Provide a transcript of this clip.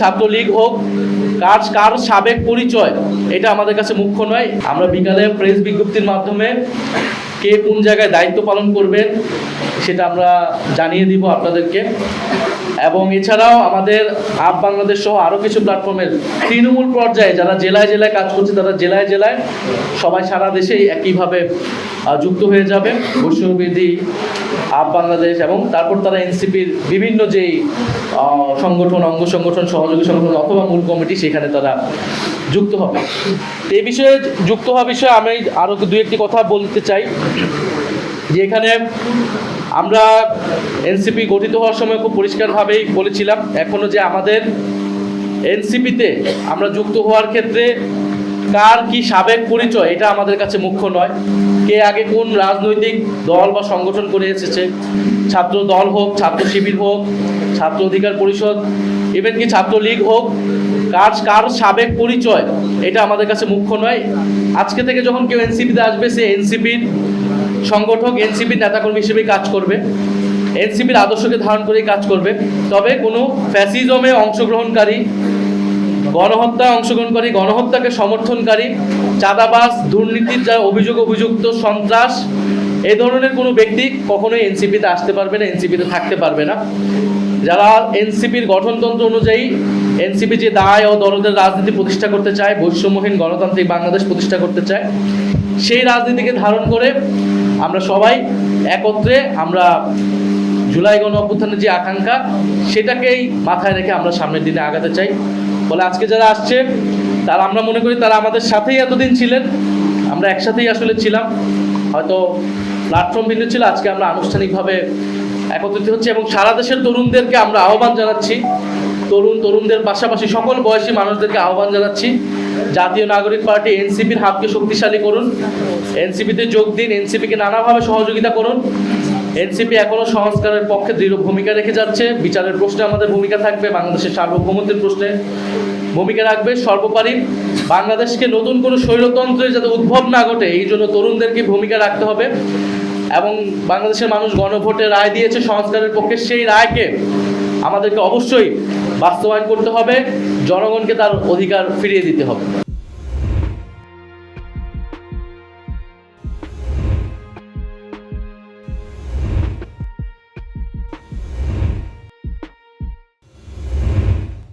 ছাত্রলীগ হোক, কার সাবেক পরিচয়, এটা আমাদের কাছে মুখ্য নয়। আমরা বিকালে প্রেস বিজ্ঞপ্তির মাধ্যমে কে কোন জায়গায় দায়িত্ব পালন করবেন সেটা আমরা জানিয়ে দিব আপনাদেরকে। এবং এছাড়াও আমাদের আপ বাংলাদেশ সহ আরও কিছু প্ল্যাটফর্মের তৃণমূল পর্যায়ে যারা জেলায় জেলায় কাজ করছে, তারা জেলায় জেলায় সবাই সারা দেশেই একইভাবে যুক্ত হয়ে যাবে বৈষম্যবিরোধী আপ বাংলাদেশ, এবং তারপর তারা এনসিপির বিভিন্ন যেই সংগঠন, অঙ্গ সংগঠন, সহযোগী সংগঠন অথবা মূল কমিটি, সেখানে তারা যুক্ত হবে। এই বিষয়ে যুক্ত হওয়া বিষয়ে আমি আরও দু একটি কথা বলতে চাই যে এখানে আমরা এনসিপি গঠিত হওয়ার সময় খুব পরিষ্কারভাবেই বলেছিলাম, এখনও যে আমাদের এনসিপিতে আমরা যুক্ত হওয়ার ক্ষেত্রে কার কি সাবেক পরিচয় এটা আমাদের কাছে মুখ্য নয়। কে আগে কোন রাজনৈতিক দল বা সংগঠন করে এসেছে, ছাত্র দল হোক, ছাত্র শিবির হোক, ছাত্র অধিকার পরিষদ, ইভেন কি ছাত্রলীগ হোক, কার সাবেক পরিচয় এটা আমাদের কাছে মুখ্য নয়। আজকে থেকে যখন কেউ এনসিপিতে আসবে, সে এনসিপির সংগঠক, এনসিপির নেতাকর্মী হিসেবে কাজ করবে, এনসিপির আদর্শকে ধারণ করেই কাজ করবে। তবে কোনো ফ্যাসিজমে অংশগ্রহণকারী, গণহত্যায় অংশগ্রহণকারী, গণহত্যাকে সমর্থনকারী, চাঁদাবাজ, দুর্নীতির যা অভিযুক্ত, সন্ত্রাস, এই ধরনের কোনো ব্যক্তি কখনোই এনসিপিতে আসতে পারবে না, এনসিপিতে থাকতে পারবে না। যারা এনসিপির গঠনতন্ত্র অনুযায়ী এনসিপি যে দায় ও দরদের রাজনীতি প্রতিষ্ঠা করতে চায়, বৈষম্যহীন গণতান্ত্রিক বাংলাদেশ প্রতিষ্ঠা করতে চায়, সেই রাজনীতিকে ধারণ করে আমরা সবাই একত্রে আমরা জুলাই গণ অভ্যুত্থানের যে আকাঙ্ক্ষা, সেটাকেই মাথায় রেখে আমরা সামনের দিনে আগাতে চাই। বলে আজকে যারা আসছে তারা, আমরা মনে করি তারা আমাদের সাথেই এতদিন ছিলেন, আমরা একসাথেই আসলে ছিলাম, হয়তো প্ল্যাটফর্ম ভিন্ন ছিল, আজকে আমরা আনুষ্ঠানিকভাবে একত্রিত হচ্ছে। এবং সারা দেশের তরুণদেরকে আমরা আহ্বান জানাচ্ছি, তরুণদের পাশাপাশি সকল বয়সী মানুষদেরকে আহ্বান জানাচ্ছি, জাতীয় নাগরিক পার্টি এনসিপির হাতকে শক্তিশালী করুন, এনসিপিতে যোগ দিন, এনসিপিকে নানাভাবে সহযোগিতা করুন। এনসিপি এখনও সংস্কারের পক্ষে দৃঢ় ভূমিকা রেখে যাচ্ছে, বিচারের প্রশ্নে আমাদের ভূমিকা থাকবে, বাংলাদেশের সার্বভৌমত্বের প্রশ্নে ভূমিকা রাখবে। সর্বোপরি বাংলাদেশকে নতুন কোনো স্বৈরতন্ত্রের যাতে উদ্ভব না ঘটে, এই জন্য তরুণদেরকে ভূমিকা রাখতে হবে। এবং বাংলাদেশের মানুষ গণভোটে রায় দিয়েছে সংস্কারের পক্ষে, সেই রায়কে আমাদেরকে অবশ্যই বাস্তবায়ন করতে হবে, জনগণকে তার অধিকার ফিরিয়ে দিতে হবে।